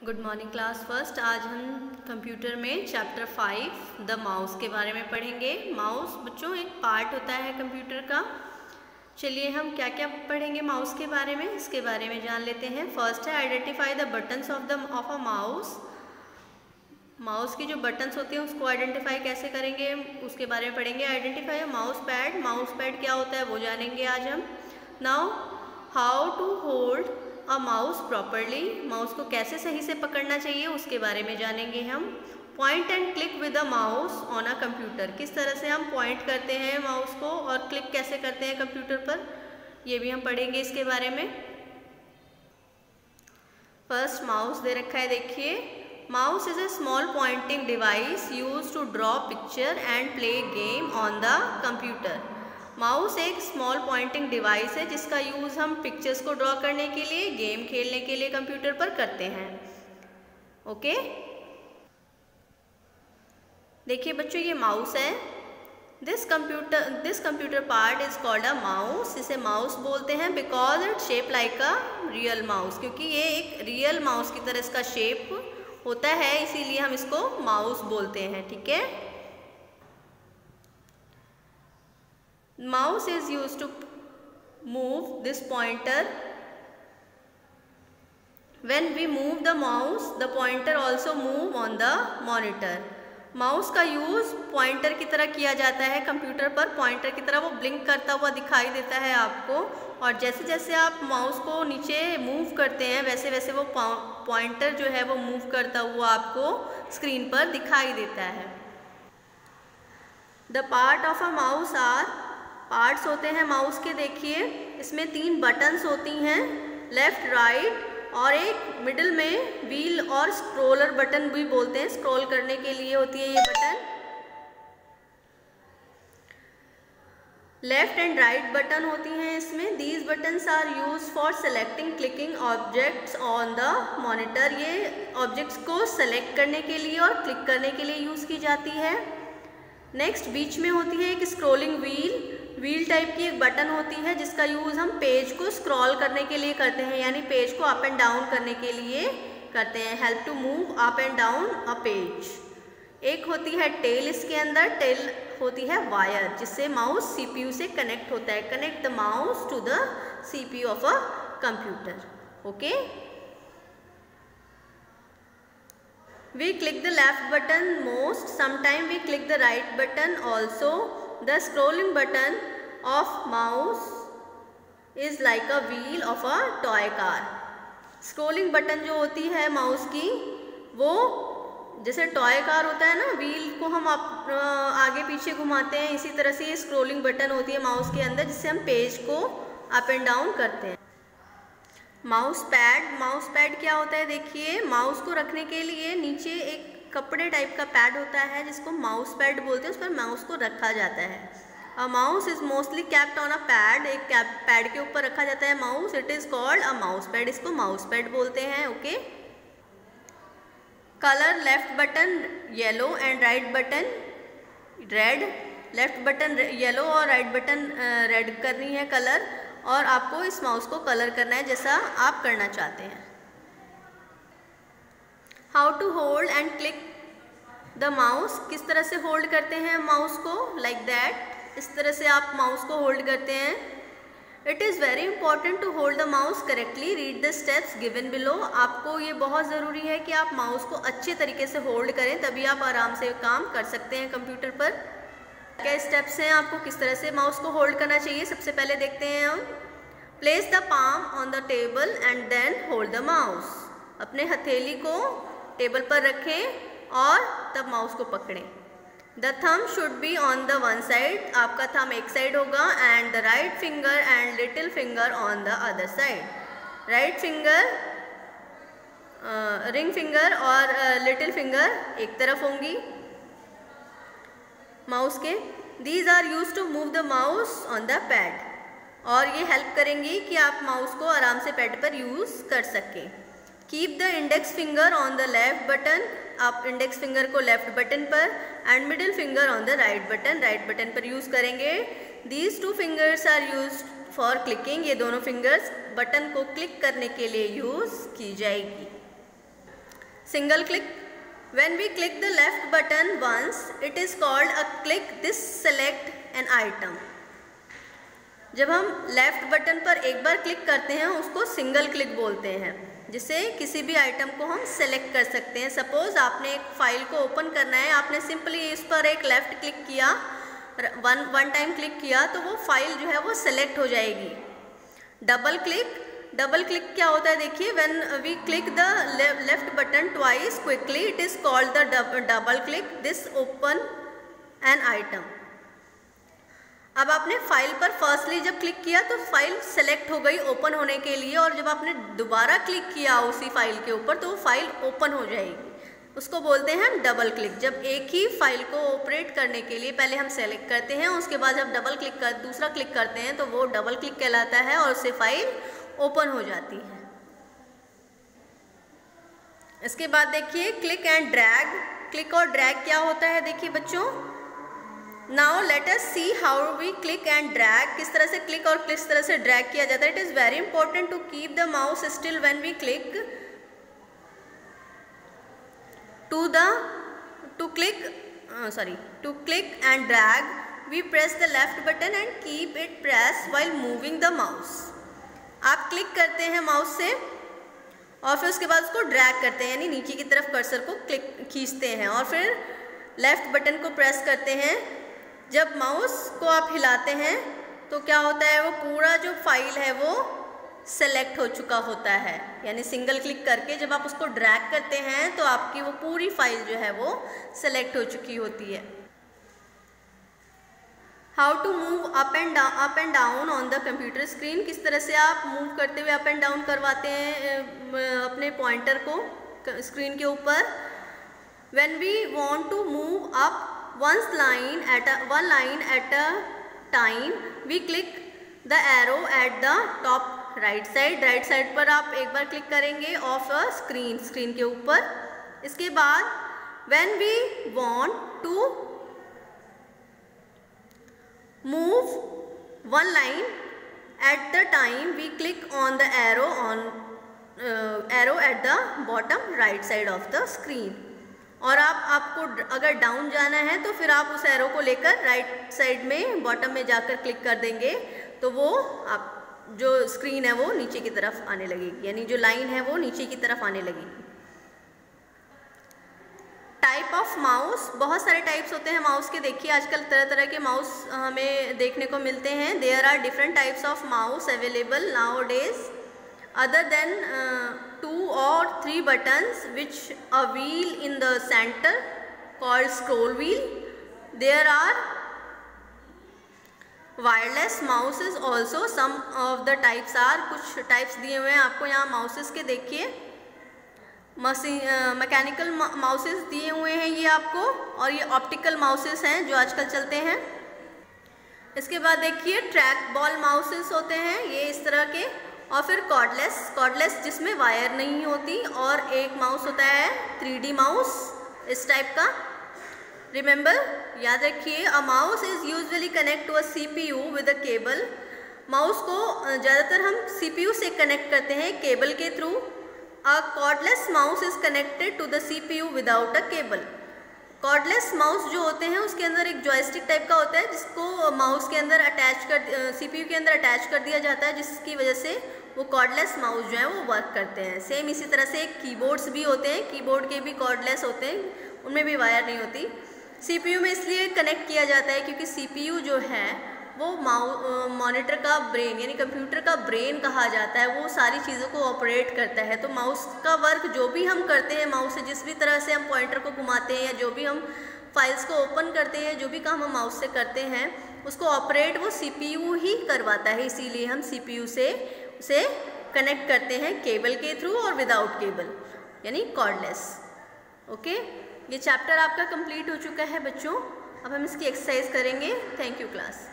Good morning class first. आज हम computer में चैप्टर 5 द माउस के बारे में पढ़ेंगे। माउस बच्चों एक पार्ट होता है कंप्यूटर का। चलिए हम क्या क्या पढ़ेंगे माउस के बारे में, इसके बारे में जान लेते हैं। फर्स्ट है identify the buttons of a mouse. Mouse की जो बटन्स होते हैं उसको आइडेंटिफाई कैसे करेंगे उसके बारे में पढ़ेंगे। Identify a mouse pad. Mouse pad क्या होता है वो जानेंगे आज हम। Now how to hold a mouse properly. Mouse को कैसे सही से पकड़ना चाहिए उसके बारे में जानेंगे हम। Point and click with a mouse on a computer. किस तरह से हम पॉइंट करते हैं माउस को और क्लिक कैसे करते हैं कंप्यूटर पर, ये भी हम पढ़ेंगे इसके बारे में। फर्स्ट माउस दे रखा है, देखिए। Mouse is a small pointing device use to draw picture and play game on the computer. Mouse एक स्मॉल पॉइंटिंग डिवाइस है जिसका यूज़ हम पिक्चर्स को ड्रॉ करने के लिए, गेम खेलने के लिए कंप्यूटर पर करते हैं। ओके, देखिए बच्चों ये माउस है। This computer part is called a mouse. इसे माउस बोलते हैं because it shape like a real mouse, क्योंकि ये एक रियल माउस की तरह इसका शेप होता है, इसीलिए हम इसको माउस बोलते हैं। ठीक है। Mouse is used to move this pointer. When we move the mouse, the pointer also move on the monitor. Mouse का यूज़ पॉइंटर की तरह किया जाता है कंप्यूटर पर। पॉइंटर की तरह वो ब्लिंक करता हुआ दिखाई देता है आपको, और जैसे जैसे आप माउस को नीचे मूव करते हैं वैसे वैसे वो पॉइंटर जो है वो मूव करता हुआ आपको स्क्रीन पर दिखाई देता है। The part of a mouse are, parts होते हैं माउस के, देखिए इसमें 3 बटन्स होती हैं, लेफ्ट राइट, और एक मिडिल में व्हील और स्क्रोलर बटन भी बोलते हैं, स्क्रॉल करने के लिए होती है ये button. Left and right button होती हैं इसमें। These buttons are use for selecting clicking objects on the monitor. ये ऑब्जेक्ट्स को सेलेक्ट करने के लिए और क्लिक करने के लिए यूज़ की जाती है। नेक्स्ट बीच में होती है एक स्क्रोलिंग व्हील टाइप की एक बटन होती है जिसका यूज़ हम पेज को स्क्रॉल करने के लिए करते हैं, यानी पेज को अप एंड डाउन करने के लिए करते हैं। Help to move up and down a page. एक होती है टेल, इसके अंदर टेल होती है वायर जिससे माउस सीपीयू से कनेक्ट होता है। Connect the mouse to the CPU of a computer. Okay, we click the left button most, sometime we click the right button also. The scrolling button of mouse is like a wheel of a toy car. scrolling button जो होती है mouse की वो जैसे toy car होता है ना, wheel को हम आगे पीछे घुमाते हैं, इसी तरह से ये स्क्रोलिंग बटन होती है माउस के अंदर जिससे हम पेज को अप एंड डाउन करते हैं। माउस पैड क्या होता है, देखिए माउस को रखने के लिए नीचे एक कपड़े टाइप का पैड होता है जिसको माउस पैड बोलते हैं, उस पर माउस को रखा जाता है। A mouse is mostly capped on a pad. एक पैड के ऊपर रखा जाता है mouse, it is called a mouse pad. इसको माउस पैड बोलते हैं। Okay, colour, left button yellow and right button red. Left button yellow और राइट बटन रेड करनी है कलर, और आपको इस माउस को कलर करना है जैसा आप करना चाहते हैं। How to hold and click the mouse. किस तरह से होल्ड करते हैं माउस को, लाइक दैट, इस तरह से आप माउस को होल्ड करते हैं। It is very important to hold the mouse correctly. Read the steps given below. आपको ये बहुत ज़रूरी है कि आप माउस को अच्छे तरीके से होल्ड करें, तभी आप आराम से काम कर सकते हैं कंप्यूटर पर। क्या स्टेप्स हैं, आपको किस तरह से माउस को होल्ड करना चाहिए, सबसे पहले देखते हैं हम। Place the palm on the table and then hold the mouse. अपने हथेली को टेबल पर रखें और तब माउस को पकड़ें। The thumb should be on the one side. आपका थंब एक साइड होगा, and the right finger and little finger on the other side. Right finger, ring finger और लिटिल फिंगर एक तरफ होंगी माउस के। These are use to move the mouse on the pad, और ये हेल्प करेंगी कि आप माउस को आराम से पैड पर यूज़ कर सकें। Keep the index finger on the left button. आप इंडेक्स फिंगर को लेफ्ट बटन पर and middle finger on the right button पर यूज़ करेंगे। These 2 fingers are use for clicking. ये दोनों फिंगर्स बटन को क्लिक करने के लिए यूज़ की जाएगी। single click. When we click the left button once, it is called a click. This select an item. जब हम लेफ्ट बटन पर एक बार क्लिक करते हैं उसको सिंगल क्लिक बोलते हैं, जिससे किसी भी आइटम को हम सेलेक्ट कर सकते हैं। सपोज आपने एक फाइल को ओपन करना है, आपने सिंपली इस पर एक लेफ्ट क्लिक किया, वन टाइम क्लिक किया, तो वो फाइल जो है वो सेलेक्ट हो जाएगी। डबल क्लिक क्या होता है देखिए, when we click the left button twice quickly it is called the double click. This open an item. अब आपने फाइल पर फर्स्टली जब क्लिक किया तो फाइल सेलेक्ट हो गई ओपन होने के लिए, और जब आपने दोबारा क्लिक किया उसी फाइल के ऊपर तो वो फाइल ओपन हो जाएगी। उसको बोलते हैं हम डबल क्लिक। जब एक ही फाइल को ऑपरेट करने के लिए पहले हम सेलेक्ट करते हैं, उसके बाद जब दूसरा क्लिक करते हैं तो वो डबल क्लिक कहलाता है और उससे फाइल ओपन हो जाती है। इसके बाद देखिए क्लिक एंड ड्रैग। क्लिक और ड्रैग क्या होता है देखिए बच्चों। Now let us see how we click and drag. किस तरह से क्लिक और किस तरह से ड्रैग किया जाता है। It is very important to keep the mouse still when we click. To click and drag, we press the left button and keep it pressed while moving the mouse. आप click करते हैं mouse से और फिर उसके बाद उसको drag करते हैं, यानी नीचे की तरफ कर्सर को खींचते हैं और फिर लेफ्ट बटन को प्रेस करते हैं। जब माउस को आप हिलाते हैं तो क्या होता है, वो पूरा जो फाइल है वो सेलेक्ट हो चुका होता है। यानी सिंगल क्लिक करके जब आप उसको ड्रैग करते हैं तो आपकी वो पूरी फाइल जो है वो सेलेक्ट हो चुकी होती है। How to move up and down on the computer screen. किस तरह से आप मूव करते हुए अप एंड डाउन करवाते हैं अपने पॉइंटर को स्क्रीन के ऊपर। When we want to move up one line at a time, we click the arrow at the top right side पर आप एक बार क्लिक करेंगे ऑफ अ स्क्रीन के ऊपर। इसके बाद when we want to move one line at the time we click on the arrow at the bottom right side of the screen. और आपको अगर डाउन जाना है तो फिर आप उस एरो को लेकर राइट साइड में बॉटम में जाकर क्लिक कर देंगे तो वो आप जो स्क्रीन है वो नीचे की तरफ आने लगेगी, यानी जो लाइन है वो नीचे की तरफ आने लगेगी। टाइप ऑफ माउस, बहुत सारे टाइप्स होते हैं माउस के। देखिए आजकल तरह तरह के माउस हमें देखने को मिलते हैं। There are different types of mouse available nowadays other than 2 or 3 buttons which a wheel in the center called scroll wheel. There are wireless mouses also. Some of the types are, कुछ types दिए हुए हैं आपको यहाँ mouses के। देखिए mechanical mouses दिए हुए हैं ये आपको, और ये ऑप्टिकल माउसेस हैं जो आजकल चलते हैं। इसके बाद देखिए ट्रैक बॉल माउसेस होते हैं ये इस तरह के, और फिर कॉर्डलेस जिसमें वायर नहीं होती, और एक माउस होता है 3D माउस इस टाइप का। रिमेंबर, याद रखिए, a mouse is usually connect to a CPU with a cable. Mouse को ज़्यादातर हम CPU से कनेक्ट करते हैं केबल के थ्रू। A cordless mouse is connected to the CPU without a cable. Cordless mouse जो होते हैं उसके अंदर एक जॉयस्टिक टाइप का होता है जिसको माउस के अंदर CPU के अंदर अटैच कर दिया जाता है, जिसकी वजह से वो कॉर्डलेस माउस जो है वो वर्क करते हैं। सेम इसी तरह से कीबोर्ड्स भी होते हैं, कीबोर्ड के भी कॉर्डलेस होते हैं, उनमें भी वायर नहीं होती। CPU में इसलिए कनेक्ट किया जाता है क्योंकि CPU जो है वो मॉनिटर का ब्रेन, यानी कंप्यूटर का ब्रेन कहा जाता है, वो सारी चीज़ों को ऑपरेट करता है। तो माउस का वर्क जो भी हम करते हैं, माउस से जिस भी तरह से हम पॉइंटर को घुमाते हैं या जो भी हम फाइल्स को ओपन करते हैं, जो भी काम हम माउस से करते हैं उसको ऑपरेट वो CPU ही करवाता है। इसीलिए हम CPU से उसे कनेक्ट करते हैं केबल के थ्रू और विदाउट केबल, यानी कॉर्डलेस। ओके, ये चैप्टर आपका कंप्लीट हो चुका है बच्चों। अब हम इसकी एक्सरसाइज करेंगे। Thank you class.